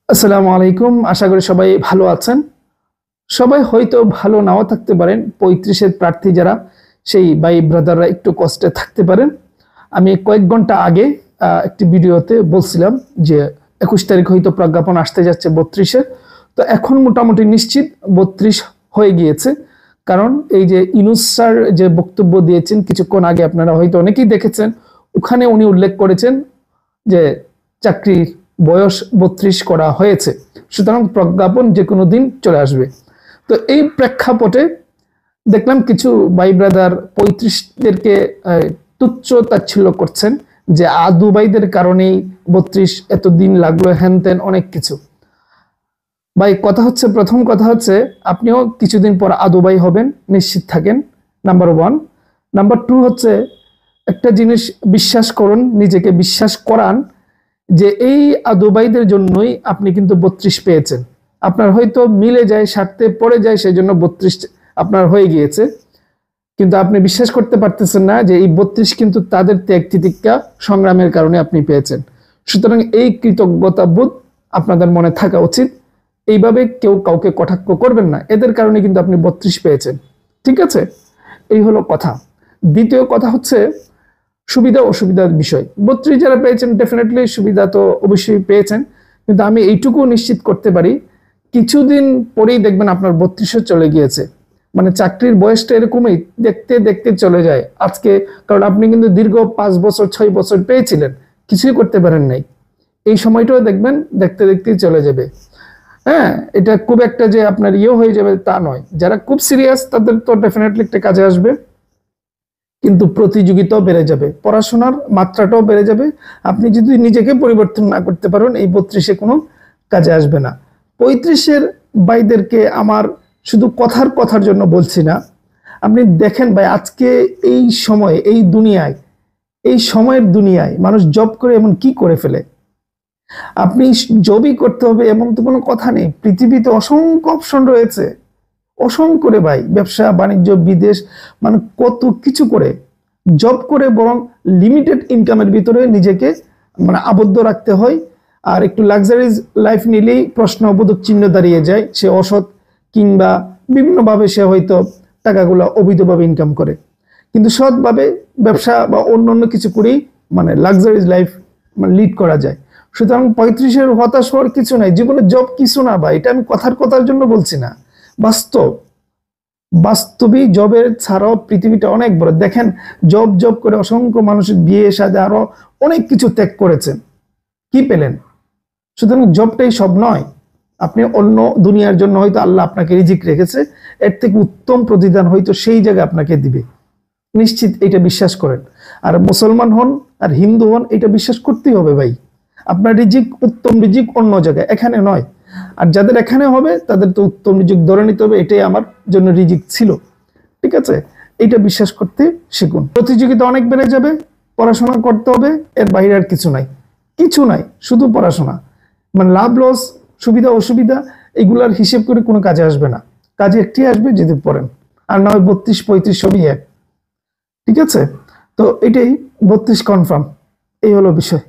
আসসালামু আলাইকুম। আশা করি সবাই ভালো আছেন। সবাই হয়তো ভালো নাও থাকতে পারেন। 35-এর প্রার্থী যারা সেই ভাই ব্রাদাররা একটু কষ্টে থাকতে পারেন। আমি কয়েক ঘন্টা আগে একটি ভিডিওতে বলছিলাম যে 21 তারিখ হয়তো প্রজ্ঞাপন আসতে যাচ্ছে 32-এর। তো এখন মোটামুটি নিশ্চিত 32 হয়ে গিয়েছে। কারণ এই যে ইউনূস স্যার যে বক্তব্য দিয়েছেন কিছুক্ষণ আগে, আপনারা হয়তো অনেকেই দেখেছেন। ওখানে উনি উল্লেখ করেছেন যে চাকরির বয়স 32 করা হয়েছে, সুতরাং প্রজ্ঞাপন যে কোনো দিন চলে আসবে। তো এই প্রেক্ষাপটে দেখলাম কিছু ভাই ব্রাদার 35দেরকে তুচ্ছ তাচ্ছিল্য করছেন যে আদু ভাইদের কারণেই 32 এতদিন লাগলো, হ্যান ত্যান অনেক কিছু। ভাই কথা হচ্ছে, প্রথম কথা হচ্ছে আপনিও কিছুদিন পর আদু ভাই হবেন, নিশ্চিত থাকেন, নাম্বার 1। নাম্বার 2 হচ্ছে একটা জিনিস বিশ্বাস করুন, নিজেকে বিশ্বাস করান যে এই আদুবাইদের জন্যই আপনি কিন্তু 32 পেয়েছেন। আপনার হয়তো মিলে যায়, স্বার্থে পড়ে যায়, সেই জন্য 32 আপনার হয়ে গিয়েছে। কিন্তু আপনি বিশ্বাস করতে পারতেছেন না যে এই 32 কিন্তু তাদের ত্যাগ তিতিক্ষা সংগ্রামের কারণে আপনি পেয়েছেন। সুতরাং এই কৃতজ্ঞতা বোধ আপনাদের মনে থাকা উচিত। এইভাবে কেউ কাউকে কটাক্ষ করবেন না, এদের কারণে কিন্তু আপনি 32 পেয়েছেন। ঠিক আছে, এই হলো কথা। দ্বিতীয় কথা হচ্ছে সুবিধা অসুবিধার বিষয়। 32 যারা পেয়েছেন ডেফিনেটলি সুবিধা তো অবশ্যই পেয়েছেন, কিন্তু আমি এইটুকু নিশ্চিত করতে পারি কিছুদিন পরেই দেখবেন আপনার 32 চলে গিয়েছে। মানে চাকরির বয়সটা এরকমই দেখতে দেখতে চলে যায় আজকে। কারণ আপনি কিন্তু দীর্ঘ 5 বছর 6 বছর পেয়েছিলেন, কিছুই করতে পারেন নাই। এই সময়টাও দেখবেন দেখতে দেখতেই চলে যাবে। হ্যাঁ, এটা খুব একটা যে আপনার হয়ে যাবে তা নয়। যারা খুব সিরিয়াস তাদের তো ডেফিনেটলি একটা কাজে আসবে, কিন্তু প্রতিযোগিতাও বেড়ে যাবে, পড়াশোনার মাত্রাটাও বেড়ে যাবে। আপনি যদি নিজেকে পরিবর্তন না করতে পারেন এই 32-এ কোনো কাজে আসবে না। 35-এর ভাইদেরকে আমার শুধু কথার জন্য বলছি না। আপনি দেখেন ভাই, আজকে এই সময় এই দুনিয়ায়, এই সময়ের দুনিয়ায় মানুষ জব করে এমন কি করে ফেলে। আপনি জবই করতে হবে এমন তো কোনো কথা নেই। পৃথিবীতে অসংখ্য অপশন রয়েছে, অসংখ্য রে ভাই। ব্যবসা বাণিজ্য, বিদেশ, মানে কত কিছু করে জব করে বরং লিমিটেড ইনকামের ভিতরে নিজেকে মানে আবদ্ধ রাখতে হয়। আর একটু লাক্সারিজ লাইফ নিলেই প্রশ্নবোধক চিহ্ন দাঁড়িয়ে যায়। সে অসৎ কিংবা বিভিন্নভাবে সে হয়তো টাকাগুলো অবৈধভাবে ইনকাম করে, কিন্তু সৎভাবে ব্যবসা বা অন্য কিছু করেই মানে লাক্সারিজ লাইফ মানে লিড করা যায়। সুতরাং 35-এর হতাশ হওয়ার কিছু নাই। জীবনে জব কিছু না ভাই, এটা আমি কথার জন্য বলছি না, বাস্তব। বাস্তবিক জবের ছাড়াও পৃথিবীটা অনেক বড়। দেখেন, জব করে অসংখ্য মানুষের বিয়ে সাথে আরো অনেক কিছু ত্যাগ করেছেন, কি পেলেন? সুতরাং জবটাই সব নয়। আপনি অন্য দুনিয়ার জন্য হয়তো আল্লাহ আপনাকে রিজিক রেখেছে, এর থেকে উত্তম প্রতিদান হয়তো সেই জায়গায় আপনাকে দিবে, নিশ্চিত এটা বিশ্বাস করেন। আর মুসলমান হন আর হিন্দু হন, এটা বিশ্বাস করতেই হবে ভাই। আপনার রিজিক, উত্তম রিজিক অন্য জায়গায়, এখানে নয়। আর যাদের এখানে হবে তাদের তো উত্তম রিজিক ধরে নিতে হবে, এটাই আমার জন্য রিজিক ছিল। ঠিক আছে, এটা বিশ্বাস করতে শিখুন। প্রতিযোগিতা অনেক বেড়ে যাবে, পড়াশোনা করতে হবে, এর বাইরে আর কিছু নাই। কিছু নাই, শুধু পড়াশোনা। মানে লাভ লস, সুবিধা অসুবিধা এগুলার হিসেব করে কোনো কাজে আসবে না। কাজে একটি আসবে যদি পড়েন, আর না হয় 32-35 সবই এক। ঠিক আছে, তো এটাই 32 কনফার্ম। এই হলো বিষয়।